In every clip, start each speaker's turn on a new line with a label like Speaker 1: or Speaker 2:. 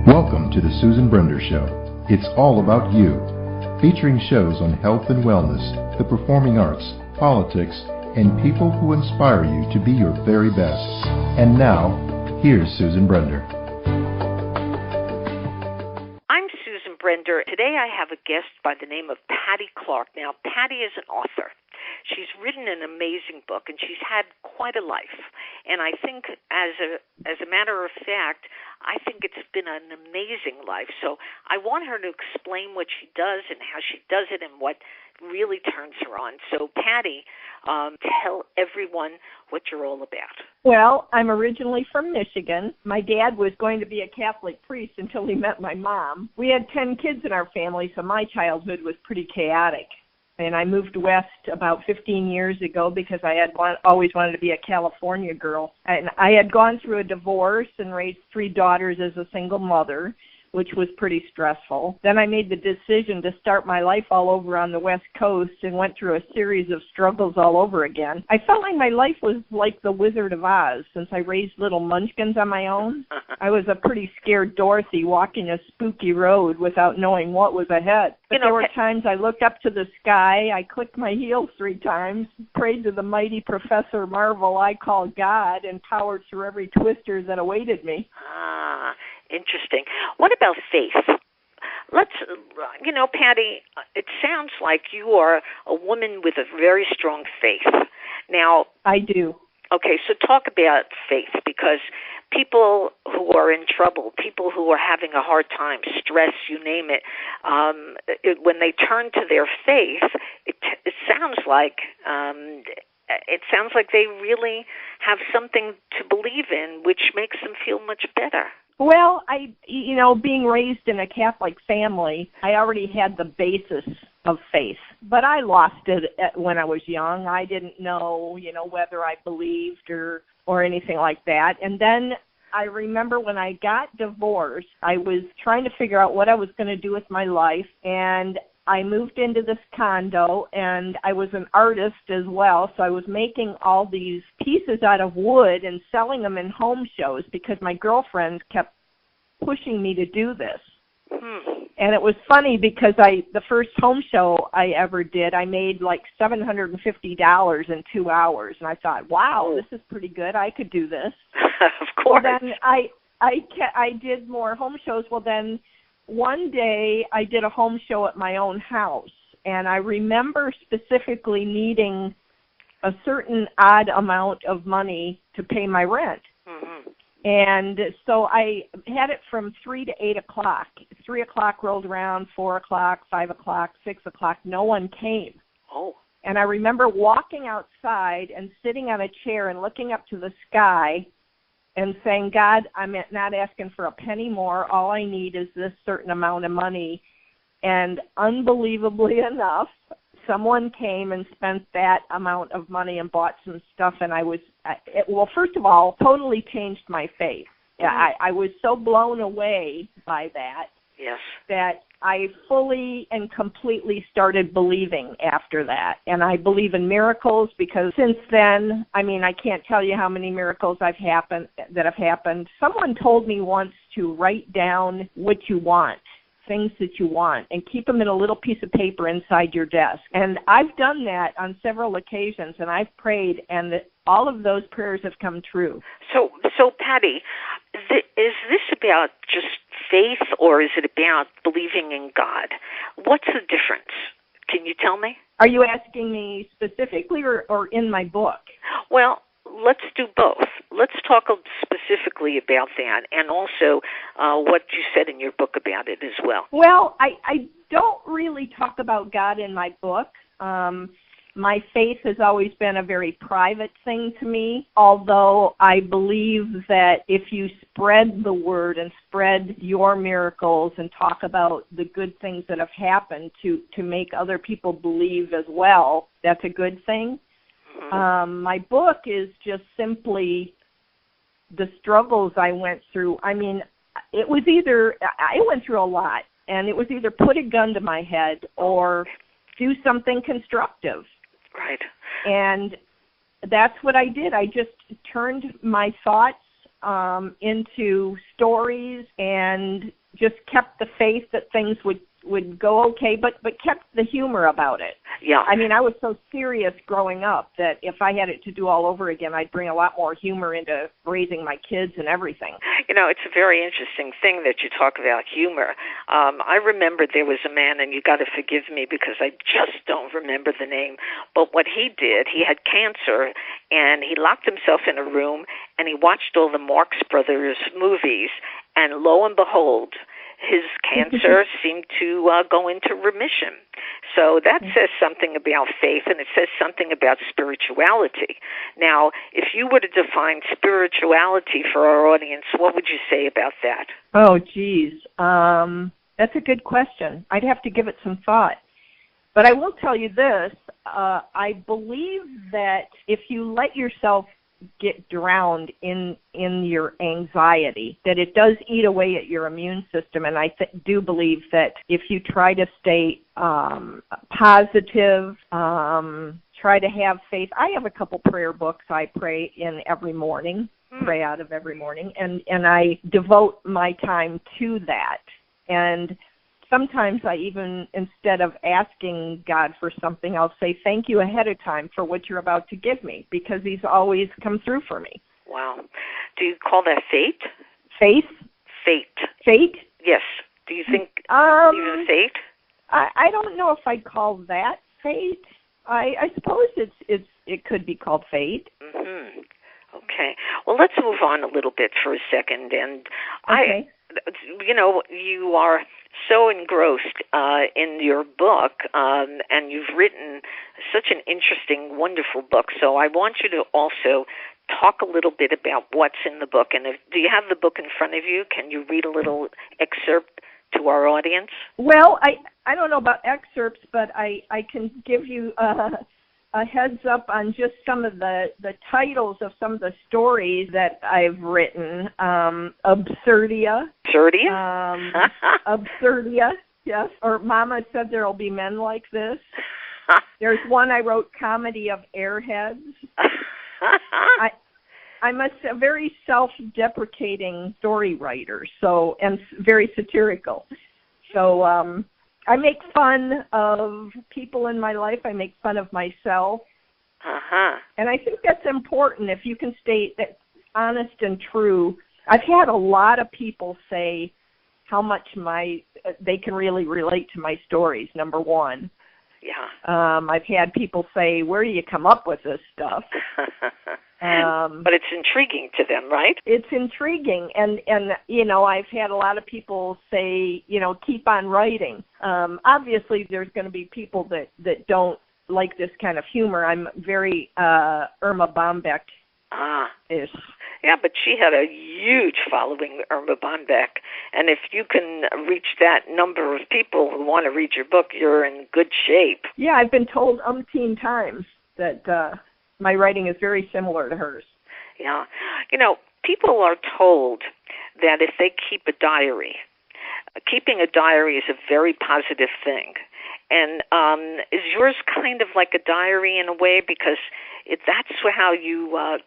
Speaker 1: Welcome to the Susan Brender Show. It's all about you, featuring shows on health and wellness, the performing arts, politics, and people who inspire you to be your very best. And now, here's Susan Brender.
Speaker 2: I'm Susan Brender. Today I have a guest by the name of Patty Clark. Now, Patty is an author. She's written an amazing book, and she's had quite a life. And I think, as a matter of fact, I think it's been an amazing life. So I want her to explain what she does and how she does it and what really turns her on. So, Patty, tell everyone what you're all about.
Speaker 3: Well, I'm originally from Michigan. My dad was going to be a Catholic priest until he met my mom. We had 10 kids in our family, so my childhood was pretty chaotic. And I moved west about 15 years ago because I had always wanted to be a California girl. And I had gone through a divorce and raised 3 daughters as a single mother, which was pretty stressful. Then I made the decision to start my life all over on the West Coast and went through a series of struggles all over again. I felt like my life was like the Wizard of Oz since I raised little munchkins on my own. I was a pretty scared Dorothy walking a spooky road without knowing what was ahead. But there were times I looked up to the sky, I clicked my heels 3 times, prayed to the mighty Professor Marvel I call God, and powered through every twister that awaited me.
Speaker 2: Interesting. What about faith? Let's, Patty, it sounds like you are a woman with a very strong faith. Now,
Speaker 3: I do.
Speaker 2: Okay, so talk about faith, because people who are in trouble, people who are having a hard time, stress, you name it, when they turn to their faith, it sounds like they really have something to believe in, which makes them feel much better.
Speaker 3: Well, being raised in a Catholic family, I already had the basis of faith, but I lost it when I was young. I didn't know, whether I believed or anything like that. And then I remember when I got divorced, I was trying to figure out what I was going to do with my life, and I moved into this condo, and I was an artist as well, so I was making all these pieces out of wood and selling them in home shows because my girlfriends kept pushing me to do this. And it was funny because the first home show I ever did, I made like $750 in 2 hours, and I thought, wow, this is pretty good. I could do this.
Speaker 2: Of course.
Speaker 3: Well, then I did more home shows. Well, then one day I did a home show at my own house, and I remember specifically needing a certain odd amount of money to pay my rent. Mm-hmm. And so I had it from 3 to 8 o'clock. 3 o'clock rolled around, 4 o'clock, 5 o'clock, 6 o'clock. No one came.
Speaker 2: Oh. And
Speaker 3: I remember walking outside and sitting on a chair and looking up to the sky and saying, God, I'm not asking for a penny more. All I need is this certain amount of money. And unbelievably enough, someone came and spent that amount of money and bought some stuff. And first of all, totally changed my faith. I was so blown away by that.
Speaker 2: Yes.
Speaker 3: That I fully and completely started believing after that. And I believe in miracles because since then, I can't tell you how many miracles that have happened. Someone told me once to write down what you want, things that you want, and keep them in a little piece of paper inside your desk. And I've done that on several occasions, and I've prayed, and all of those prayers have come true.
Speaker 2: So Patty, is this about just faith, or is it about believing in God? What's the difference? Can you tell me?
Speaker 3: Are you asking me specifically or in my book?
Speaker 2: Well, let's do both. Let's talk specifically about that, and also what you said in your book about it as well.
Speaker 3: Well, I don't really talk about God in my book. My faith has always been a very private thing to me, although I believe that if you spread the word and spread your miracles and talk about the good things that have happened to make other people believe as well, that's a good thing. My book is just simply the struggles I went through. I went through a lot, and it was either put a gun to my head or do something constructive.
Speaker 2: Right.
Speaker 3: And that's what I did. I just turned my thoughts into stories and just kept the faith that things would go okay, but kept the humor about it.
Speaker 2: Yeah.
Speaker 3: I mean, I was so serious growing up that if I had it to do all over again, I'd bring a lot more humor into raising my kids and everything.
Speaker 2: You know, it's a very interesting thing that you talk about humor. I remember there was a man, and you got to forgive me because I just don't remember the name, but what he did, he had cancer, and he locked himself in a room, and he watched all the Marx Brothers movies, and lo and behold, his cancer seemed to go into remission. So that says something about faith, and it says something about spirituality. Now, if you were to define spirituality for our audience, what would you say about that?
Speaker 3: Oh, geez. That's a good question. I'd have to give it some thought. But I will tell you this. I believe that if you let yourself get drowned in your anxiety, that it does eat away at your immune system. And I do believe that if you try to stay positive, try to have faith. I have a couple prayer books I pray in every morning, pray out of every morning, and I devote my time to that. And sometimes I even, instead of asking God for something, I'll say thank you ahead of time for what you're about to give me, because he's always come through for me.
Speaker 2: Wow. Do you call that fate?
Speaker 3: Faith?
Speaker 2: Fate.
Speaker 3: Fate?
Speaker 2: Yes. Do you think even fate?
Speaker 3: I don't know if I'd call that fate. I suppose it could be called fate.
Speaker 2: Mm-hmm. Okay. Well, let's move on a little bit for a second. And
Speaker 3: okay.
Speaker 2: You are so engrossed in your book, and you've written such an interesting, wonderful book. So I want you to also talk a little bit about what's in the book. And do you have the book in front of you? Can you read a little excerpt to our audience?
Speaker 3: Well, I don't know about excerpts, but I can give you a heads up on just some of the titles of some of the stories that I've written. Absurdia.
Speaker 2: Absurdia?
Speaker 3: Absurdia, yes. Or Mama Said There'll Be Men Like This. There's one I wrote, Comedy of Airheads. I'm a very self-deprecating story writer, and very satirical. So I make fun of people in my life. I make fun of myself. And I think that's important if you can stay honest and true. I've had a lot of people say how much they can really relate to my stories, number one.
Speaker 2: Yeah.
Speaker 3: I've had people say, where do you come up with this stuff?
Speaker 2: But it's intriguing to them, right?
Speaker 3: It's intriguing. And I've had a lot of people say, keep on writing. Obviously, there's going to be people that don't like this kind of humor. I'm very Irma Bombeck-ish.
Speaker 2: Yeah, but she had a huge following, Irma Bombeck. And if you can reach that number of people who want to read your book, you're in good shape.
Speaker 3: Yeah, I've been told umpteen times that my writing is very similar to hers.
Speaker 2: Yeah. People are told that if they keep a diary, keeping a diary is a very positive thing. And is yours kind of like a diary in a way, because that's how you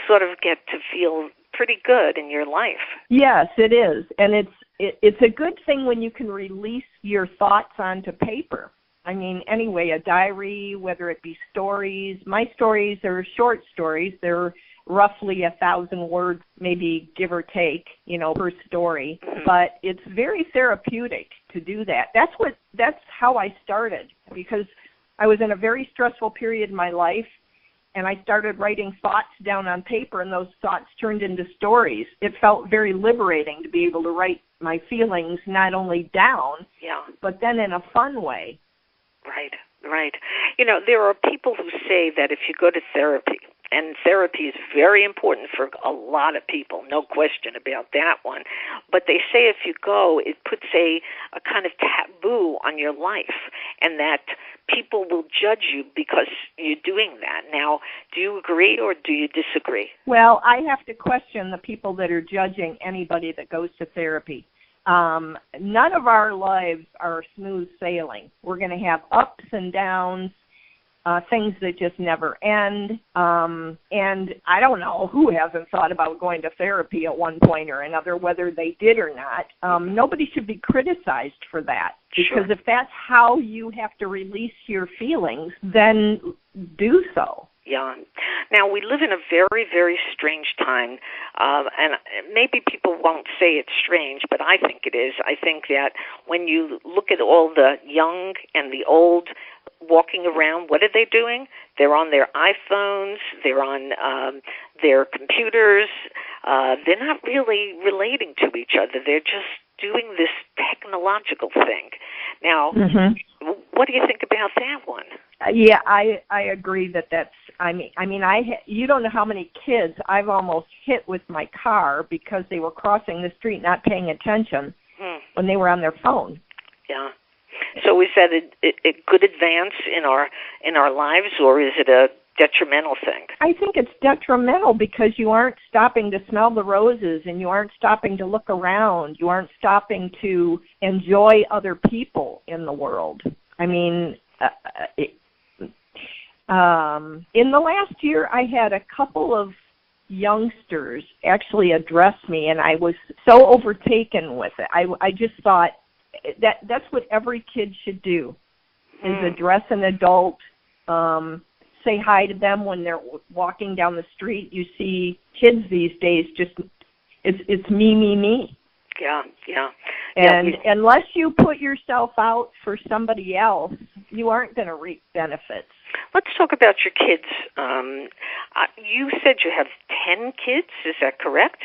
Speaker 2: sort of get to feel pretty good in your life? Yes,
Speaker 3: it is. And it's a good thing when you can release your thoughts onto paper. I mean, anyway, a diary, whether it be stories. My stories are short stories. They're roughly 1,000 words, maybe give or take, per story. Mm-hmm. But it's very therapeutic to do that. That's how I started, because I was in a very stressful period in my life, and I started writing thoughts down on paper, and those thoughts turned into stories. It felt very liberating to be able to write my feelings not only down, but then in a fun way.
Speaker 2: Right. There are people who say that if you go to therapy, and therapy is very important for a lot of people, no question about that one, but they say if you go, it puts a kind of taboo on your life, and that people will judge you because you're doing that. Now, do you agree or do you disagree?
Speaker 3: Well, I have to question the people that are judging anybody that goes to therapy. None of our lives are smooth sailing. We're going to have ups and downs, things that just never end. And I don't know who hasn't thought about going to therapy at one point or another, whether they did or not. Nobody should be criticized for that, because if that's how you have to release your feelings, then do so.
Speaker 2: Yeah. Now, we live in a very, very strange time, and maybe people won't say it's strange, but I think it is. I think that when you look at all the young and the old walking around, what are they doing? They're on their iPhones, they're on their computers. They're not really relating to each other. They're just doing this technological thing. Now, what do you think about that one?
Speaker 3: Yeah, I agree that's. You don't know how many kids I've almost hit with my car because they were crossing the street not paying attention when they were on their phone.
Speaker 2: Yeah. So is that a good advance in our lives, or is it a detrimental thing?
Speaker 3: I think it's detrimental because you aren't stopping to smell the roses, and you aren't stopping to look around. You aren't stopping to enjoy other people in the world. I mean, in the last year, I had a couple of youngsters actually address me, and I was so overtaken with it. I just thought that's what every kid should do, is address an adult, say hi to them when they're walking down the street. You see kids these days just, it's me.
Speaker 2: Yeah.
Speaker 3: And unless you put yourself out for somebody else, you aren't going to reap benefits.
Speaker 2: Let's talk about your kids. You said you have 10 kids, is that correct?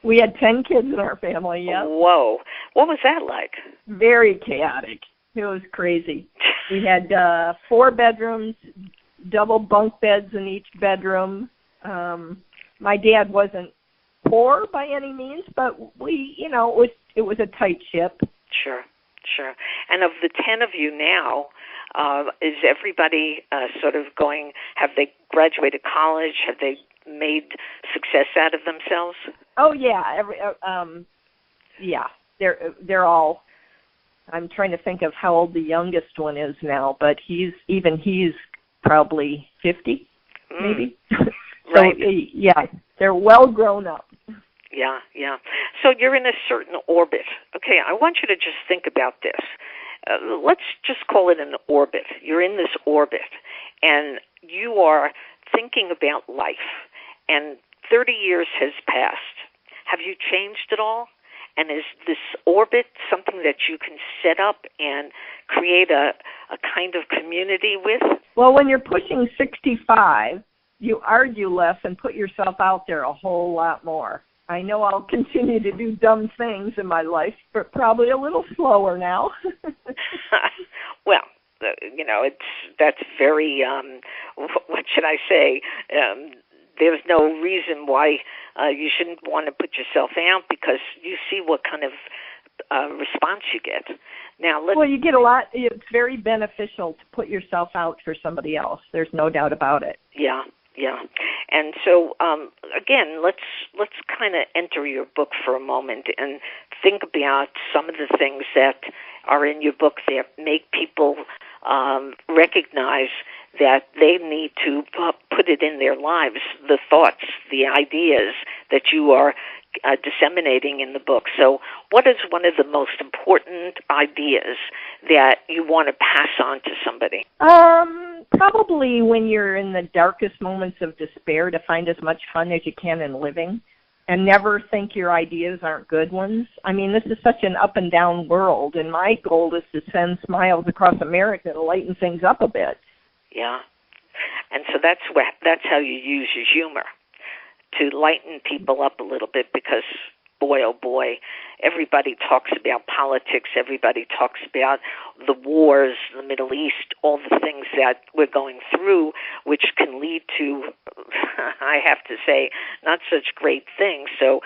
Speaker 3: We had 10 kids in our family, yeah.
Speaker 2: Whoa. What was that like?
Speaker 3: Very chaotic. It was crazy. We had 4 bedrooms, double bunk beds in each bedroom. My dad wasn't poor by any means, but it was a tight ship.
Speaker 2: Sure. And of the 10 of you now, is everybody sort of going, have they graduated college? Have they made success out of themselves?
Speaker 3: Oh, yeah. They're all, I'm trying to think of how old the youngest one is now, but he's probably 50, maybe.
Speaker 2: Right.
Speaker 3: So, they're well grown up.
Speaker 2: Yeah. So you're in a certain orbit. Okay, I want you to just think about this. Let's just call it an orbit. You're in this orbit, and you are thinking about life, and 30 years has passed. Have you changed at all? And is this orbit something that you can set up and create a kind of community with?
Speaker 3: Well, when you're pushing 65, you argue less and put yourself out there a whole lot more. I know I'll continue to do dumb things in my life, but probably a little slower now.
Speaker 2: Well, that's very, what should I say? There's no reason why you shouldn't want to put yourself out, because you see what kind of response you get. Now,
Speaker 3: you get a lot. It's very beneficial to put yourself out for somebody else. There's no doubt about it.
Speaker 2: Yeah. And so, again, let's kind of enter your book for a moment and think about some of the things that are in your book that make people recognize that they need to put it in their lives, the thoughts, the ideas that you are disseminating in the book. So what is one of the most important ideas that you want to pass on to somebody?
Speaker 3: Probably when you're in the darkest moments of despair, to find as much fun as you can in living and never think your ideas aren't good ones. I mean, this is such an up and down world, and my goal is to send smiles across America to lighten things up a bit.
Speaker 2: Yeah. And so that's how you use your humor, to lighten people up a little bit, because boy, oh boy, everybody talks about politics, everybody talks about the wars, the Middle East, all the things that we're going through, which can lead to, I have to say, not such great things. So,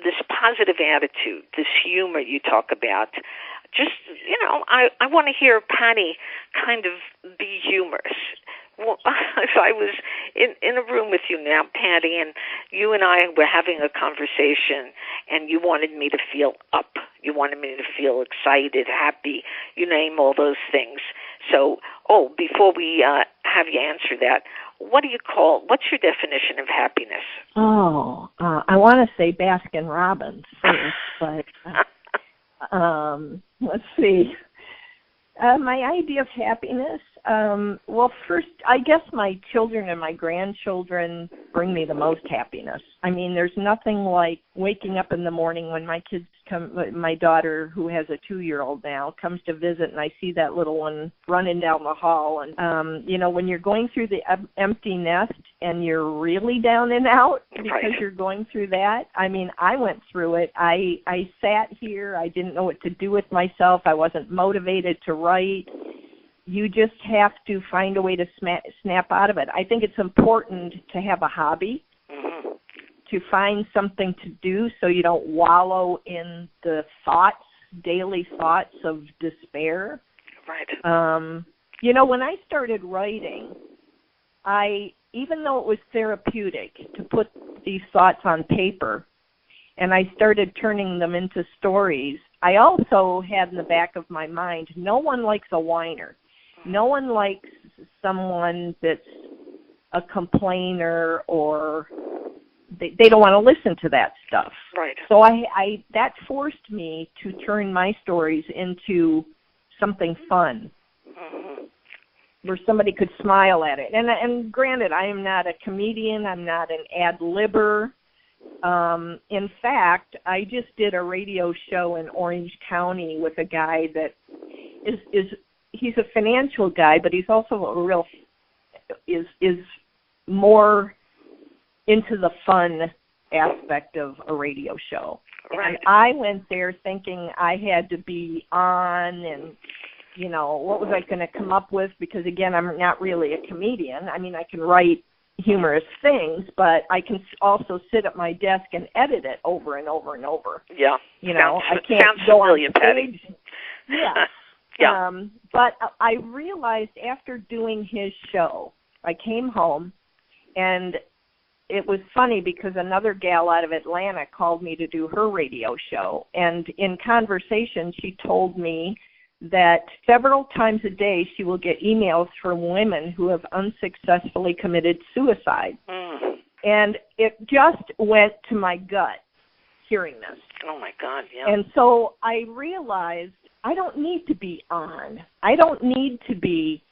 Speaker 2: this positive attitude, this humor you talk about, just, I want to hear Patty kind of be humorous. Well, if I was in a room with you now, Patty, and you and I were having a conversation, and you wanted me to feel up, you wanted me to feel excited, happy, you name all those things. So, before we have you answer that, what's your definition of happiness?
Speaker 3: I want to say Baskin Robbins first, but let's see. My idea of happiness, first, I guess my children and my grandchildren bring me the most happiness. I mean, there's nothing like waking up in the morning when my kids come, my daughter, who has a 2-year-old now, comes to visit, and I see that little one running down the hall. And, when you're going through the empty nest and you're really down and out because you're going through that, I mean, I went through it. I sat here. I didn't know what to do with myself. I wasn't motivated to write. You just have to find a way to snap out of it. I think it's important to have a hobby, to find something to do so you don't wallow in the daily thoughts of despair.
Speaker 2: Right.
Speaker 3: When I started writing, even though it was therapeutic to put these thoughts on paper, and I started turning them into stories, I also had in the back of my mind, no one likes a whiner. No one likes someone that's a complainer, or they don't want to listen to that stuff.
Speaker 2: Right.
Speaker 3: So that forced me to turn my stories into something fun, where somebody could smile at it. And granted, I am not a comedian. I'm not an ad-libber. In fact, I just did a radio show in Orange County with a guy that he's a financial guy, but he's also is more into the fun aspect of a radio show.
Speaker 2: Right.
Speaker 3: And I went there thinking I had to be on, and what was I going to come up with? Because again, I'm not really a comedian. I mean, I can write humorous things, but I can also sit at my desk and edit it over and over and over.
Speaker 2: Yeah.
Speaker 3: I can't go on stage. Yeah.
Speaker 2: Yeah.
Speaker 3: But I realized after doing his show, I came home, and it was funny because another gal out of Atlanta called me to do her radio show. And in conversation, she told me that several times a day she will get emails from women who have unsuccessfully committed suicide. And it just went to my gut hearing this.
Speaker 2: Oh, my God, yeah.
Speaker 3: And so I realized I don't need to be on. I don't need to be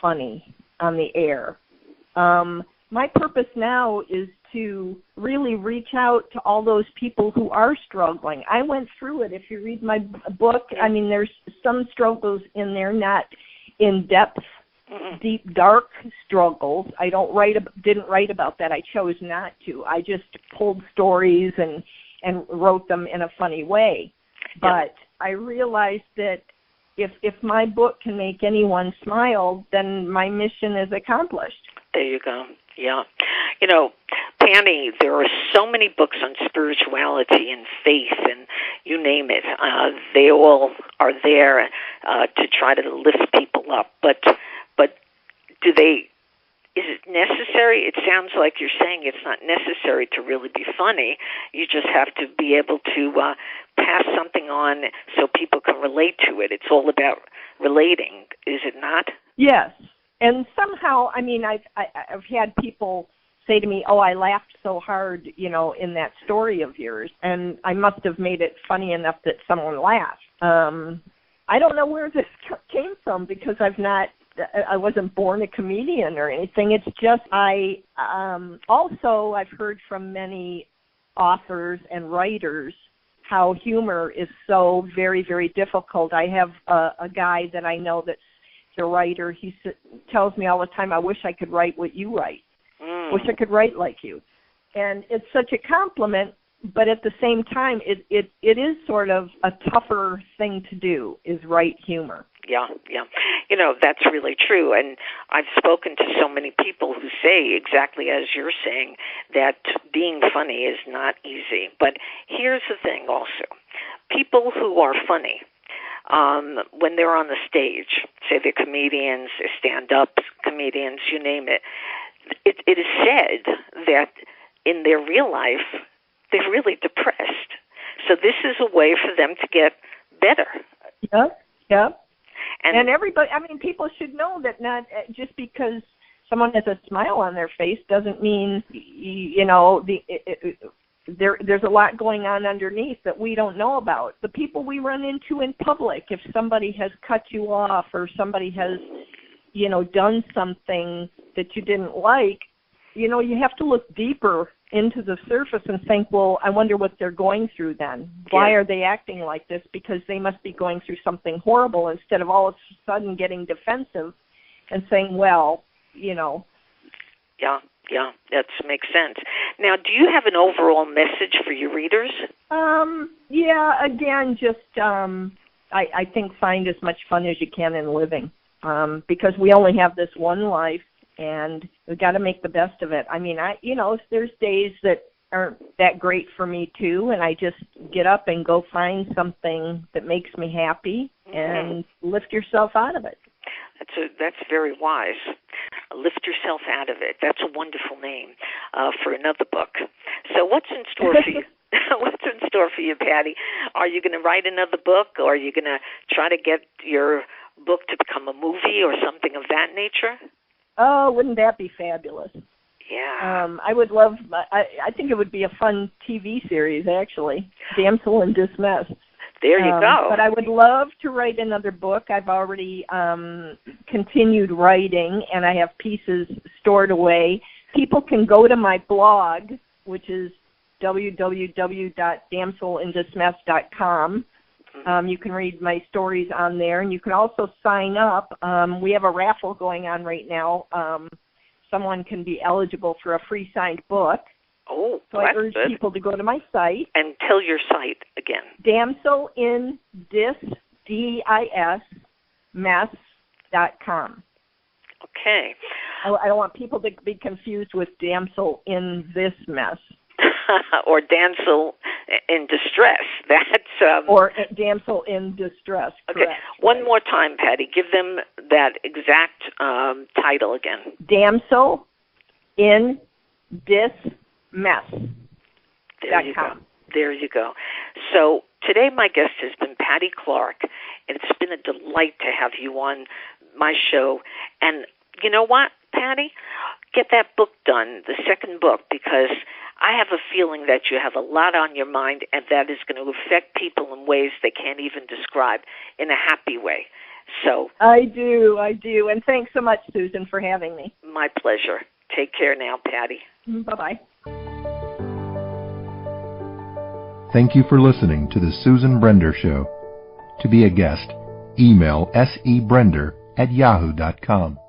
Speaker 3: funny on the air. My purpose now is to really reach out to all those people who are struggling. I went through it. If you read my book, I mean, there's some struggles in there, not in depth, deep, dark struggles. I didn't write about that. I chose not to. I just pulled stories and wrote them in a funny way. But I realized that if my book can make anyone smile, then my mission is accomplished.
Speaker 2: There you go. Yeah. Penny, there are so many books on spirituality and faith and you name it. They all are there to try to lift people up. But is it necessary? It sounds like you're saying it's not necessary to really be funny. You just have to be able to pass something on so people can relate to it. It's all about relating, is it not?
Speaker 3: Yes. And somehow, I mean, I've had people say to me, "Oh, I laughed so hard, in that story of yours," and I must have made it funny enough that someone laughed. I don't know where this came from because I wasn't born a comedian or anything. It's just also I've heard from many authors and writers how humor is so very, very difficult. I have a guy that I know that's a writer. He tells me all the time, "I wish I could write what you write. Wish I could write like you." And it's such a compliment, but at the same time, it is sort of a tougher thing to do, is write humor.
Speaker 2: Yeah. That's really true. And I've spoken to so many people who say exactly as you're saying, that being funny is not easy. But here's the thing also. People who are funny, when they're on the stage, say they're comedians, they're stand-up comedians, you name it, it is said that in their real life, they're really depressed. So this is a way for them to get better.
Speaker 3: Yeah. And everybody, I mean, people should know that not just because someone has a smile on their face doesn't mean, you know, there's a lot going on underneath that we don't know about. The people we run into in public, if somebody has cut you off or somebody has, you know, done something that you didn't like, you know, you have to look deeper into the surface and think, well, I wonder what they're going through then. Why are they acting like this? Because they must be going through something horrible, instead of all of a sudden getting defensive and saying, well, you know.
Speaker 2: Yeah, that makes sense. Now, do you have an overall message for your readers?
Speaker 3: Yeah, again, just I think find as much fun as you can in living, because we only have this one life, and we got to make the best of it. I mean, there's days that aren't that great for me too, and I just get up and go find something that makes me happy and lift yourself out of it.
Speaker 2: That's very wise. Lift yourself out of it. That's a wonderful name for another book. So what's in store for you? What's in store for you, Patty? Are you going to write another book, or are you going to try to get your book to become a movie or something of that nature?
Speaker 3: Oh, wouldn't that be fabulous?
Speaker 2: Yeah.
Speaker 3: I would love, I think it would be a fun TV series, actually, Damsel in Distress.
Speaker 2: There you go.
Speaker 3: But I would love to write another book. I've already continued writing, and I have pieces stored away. People can go to my blog, which is www.damselindistress.com. You can read my stories on there, and you can also sign up. We have a raffle going on right now. Someone can be eligible for a free signed book.
Speaker 2: Oh,
Speaker 3: so I urge people to go to my site.
Speaker 2: And tell your site again.
Speaker 3: damselindistress.com.
Speaker 2: Okay.
Speaker 3: I don't want people to be confused with Damsel in This Mess.
Speaker 2: Or Damsel in Distress. That's
Speaker 3: or Damsel in Distress.
Speaker 2: Okay.
Speaker 3: Correct.
Speaker 2: One more time, Patty. Give them that exact title again.
Speaker 3: Damsel in Distress.
Speaker 2: There you go. There you go. So today my guest has been Patty Clark, and it's been a delight to have you on my show. And you know what, Patty? Get that book done, the second book, because I have a feeling that you have a lot on your mind, and that is going to affect people in ways they can't even describe in a happy way. So
Speaker 3: I do. And thanks so much, Susan, for having me.
Speaker 2: My pleasure. Take care now, Patty.
Speaker 3: Bye-bye.
Speaker 1: Thank you for listening to The Susan Brender Show. To be a guest, email sebrender@yahoo.com.